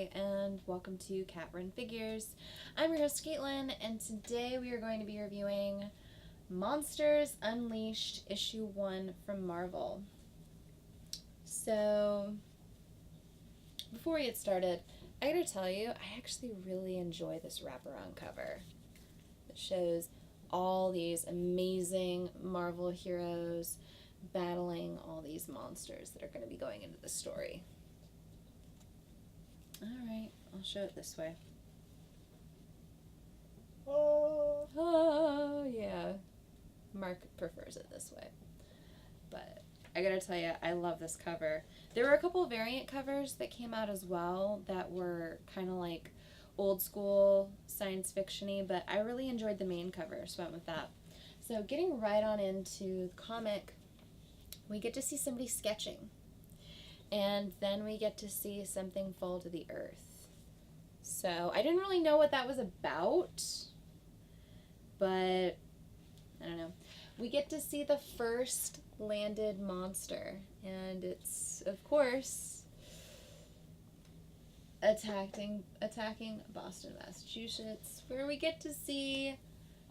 Hi, and welcome to Cat Run Figures. I'm your host, Caitlin, and today we are going to be reviewing Monsters Unleashed Issue 1 from Marvel. So, before we get started, I gotta tell you, I actually really enjoy this wraparound cover. It shows all these amazing Marvel heroes battling all these monsters that are going to be going into the story. Alright, I'll show it this way. Oh, yeah. Mark prefers it this way. But I gotta tell you, I love this cover. There were a couple variant covers that came out as well that were kind of like old school science fiction-y, but I really enjoyed the main cover, so I went with that. So getting right on into the comic, we get to see somebody sketching. And then we get to see something fall to the earth. So I didn't really know what that was about, but I don't know. We get to see the first landed monster, and it's, of course, attacking Boston, Massachusetts, where we get to see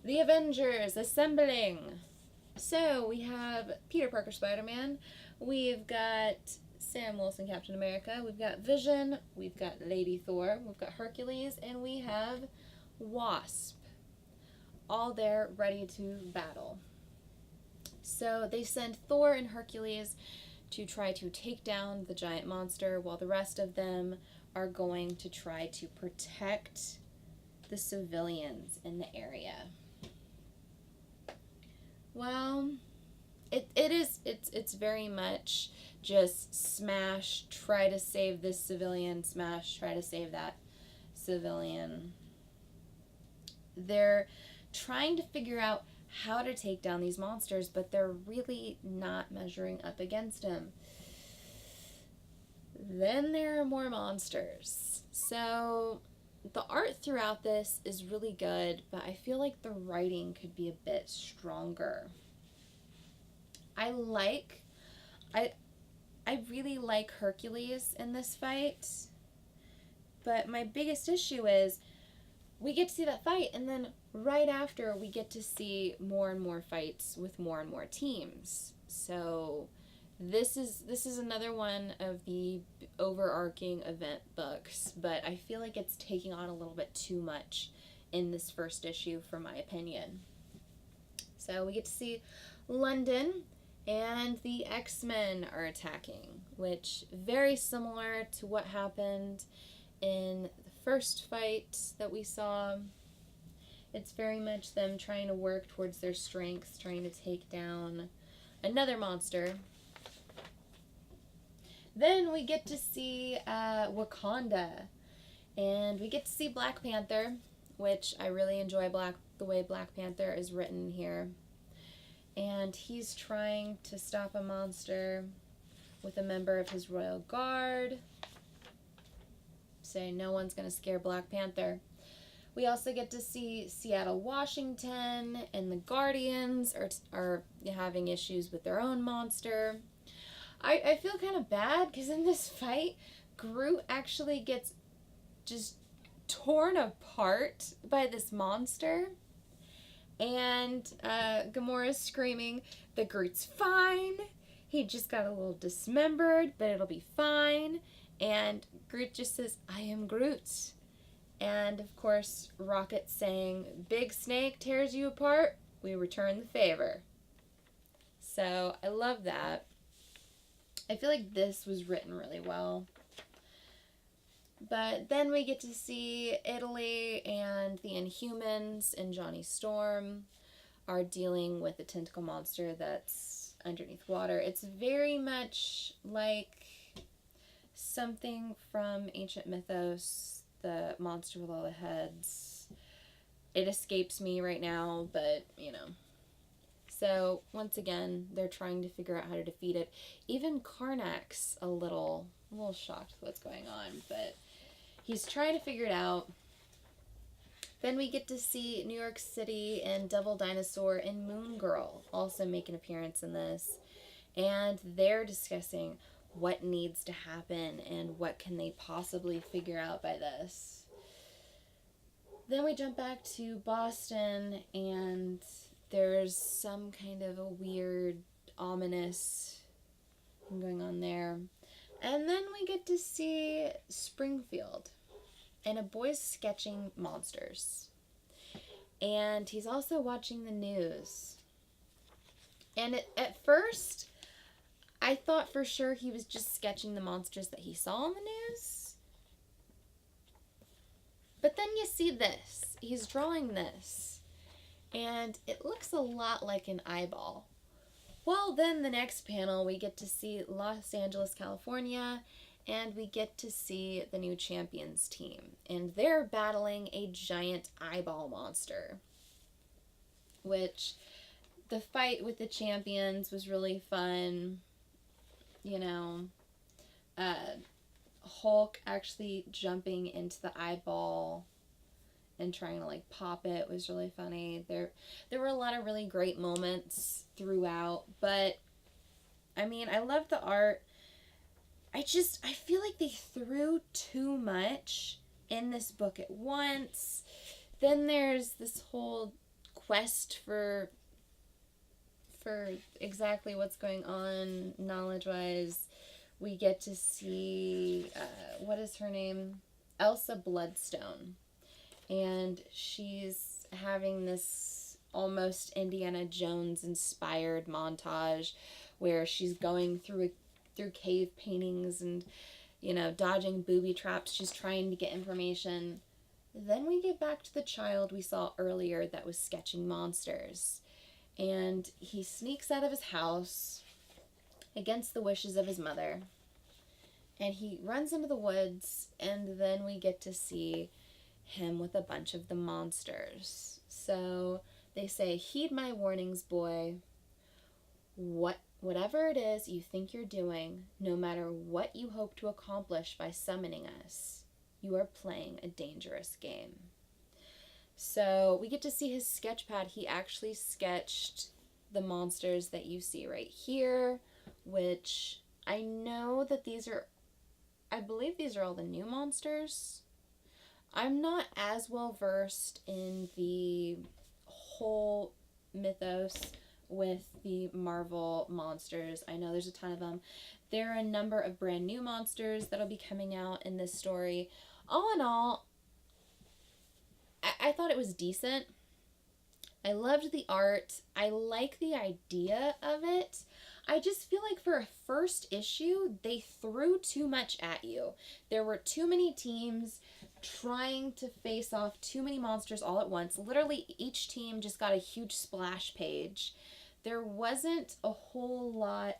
the Avengers assembling. So we have Peter Parker Spider-Man, we've got Sam Wilson Captain America, we've got Vision, we've got Lady Thor, we've got Hercules, and we have Wasp, all there ready to battle. So they send Thor and Hercules to try to take down the giant monster, while the rest of them are going to try to protect the civilians in the area. Well, it's very much just smash, try to save this civilian, smash, try to save that civilian. They're trying to figure out how to take down these monsters, but they're really not measuring up against them. Then there are more monsters. So the art throughout this is really good, but I feel like the writing could be a bit stronger. I really like Hercules in this fight, but my biggest issue is we get to see that fight, and then right after we get to see more and more fights with more and more teams. So this is another one of the overarching event books, but I feel like it's taking on a little bit too much in this first issue, for my opinion. So we get to see London, and the X-Men are attacking, which very similar to what happened in the first fight that we saw. It's very much them trying to work towards their strengths, trying to take down another monster. Then we get to see Wakanda, and we get to see Black Panther, which I really enjoy the way Black Panther is written here. And he's trying to stop a monster with a member of his royal guard, saying no one's going to scare Black Panther. We also get to see Seattle, Washington, and the Guardians are having issues with their own monster. I feel kind of bad because in this fight, Groot actually gets just torn apart by this monster. And Gamora's screaming that Groot's fine. He just got a little dismembered, but it'll be fine. And Groot just says, I am Groot. And of course, Rocket saying, big snake tears you apart, we return the favor. So I love that. I feel like this was written really well. But then we get to see Italy, and the Inhumans and Johnny Storm are dealing with a tentacle monster that's underneath water. It's very much like something from ancient mythos, the monster with all the heads. It escapes me right now, but you know. So once again, they're trying to figure out how to defeat it. Even Karnak's a little shocked with what's going on, but he's trying to figure it out. Then we get to see New York City and Devil Dinosaur and Moon Girl also make an appearance in this. And they're discussing what needs to happen and what can they possibly figure out by this. Then we jump back to Boston, and there's some kind of a weird, ominous thing going on there. And then we get to see Springfield, and a boy's sketching monsters. And he's also watching the news. And at first, I thought for sure he was just sketching the monsters that he saw on the news. But then you see this. He's drawing this. And it looks a lot like an eyeball. Well, then the next panel, we get to see Los Angeles, California, and we get to see the new champions team. And they're battling a giant eyeball monster. Which, the fight with the champions was really fun. You know, Hulk actually jumping into the eyeball and trying to like pop it was really funny. There were a lot of really great moments throughout, but I mean, I love the art. I feel like they threw too much in this book at once. Then there's this whole quest for exactly what's going on knowledge-wise. We get to see, what is her name? Elsa Bloodstone. And she's having this almost Indiana Jones inspired montage where she's going through cave paintings and, you know, dodging booby traps. She's trying to get information. Then we get back to the child we saw earlier that was sketching monsters. And he sneaks out of his house against the wishes of his mother. And he runs into the woods, and then we get to see him with a bunch of the monsters. So they say, heed my warnings, boy. Whatever it is you think you're doing, no matter what you hope to accomplish by summoning us, you are playing a dangerous game. So we get to see his sketch pad. He actually sketched the monsters that you see right here, which I know that I believe these are all the new monsters. I'm not as well versed in the whole mythos with the Marvel monsters. I know there's a ton of them. There are a number of brand new monsters that'll be coming out in this story. All in all, I thought it was decent. I loved the art. I like the idea of it. I just feel like for a first issue, they threw too much at you. There were too many teams trying to face off too many monsters all at once. Literally, each team just got a huge splash page. There wasn't a whole lot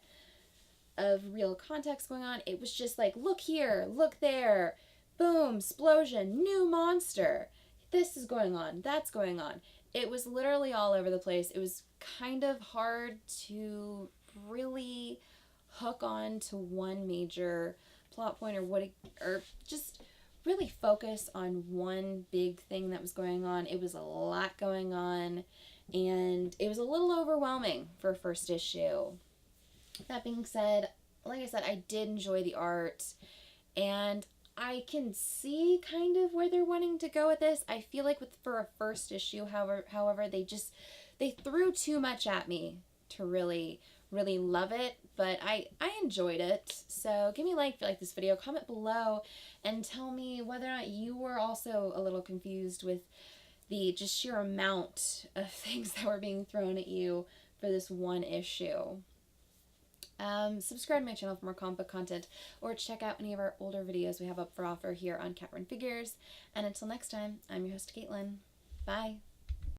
of real context going on. It was just like, look here, look there, boom, explosion, new monster. This is going on, that's going on. It was literally all over the place. It was kind of hard to really hook on to one major plot point or just really focus on one big thing that was going on. It was a lot going on, and it was a little overwhelming for a first issue. That being said, like I said, I did enjoy the art, and I can see kind of where they're wanting to go with this. I feel like for a first issue, however, they threw too much at me to really love it, but I enjoyed it. So give me a like if you like this video, comment below, and tell me whether or not you were also a little confused with the just sheer amount of things that were being thrown at you for this one issue. Subscribe to my channel for more comic book content, or check out any of our older videos we have up for offer here on Cat Run Figures. And until next time, I'm your host, Caitlin. Bye!